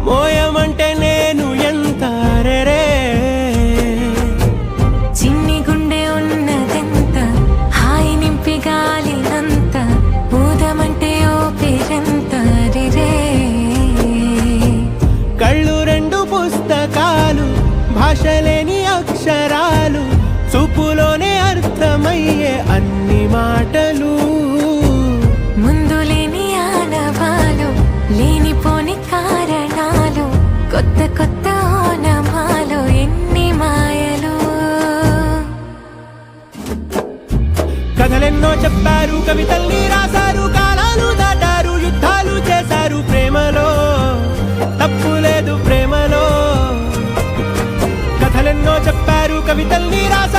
మోయమంటే నేను ఎంత రే చిన్ని గుండె ఉన్నదెంత హాయి నింపి గాలినంత ఊదమంటే ఓ పేరెంత రే కళ్ళు రెండు పుస్తకాలు భాషలేని అక్షరాలు చూపులోనే అర్థమయ్యే అన్ని మాటలు ముందు లేని ఆనవాలు లేనిపోని కారణాలు కొత్త కొత్త ఓనమాలు ఎన్ని మాయలు కథలెన్నో చెప్పారు కవితల్ని రాశారు కాలాలు దాటారు యుద్ధాలు చేశారు ప్రేమలో తప్పు లేదు ప్రేమలో కథలెన్నో చెప్పారు కవితల్ని రాశారు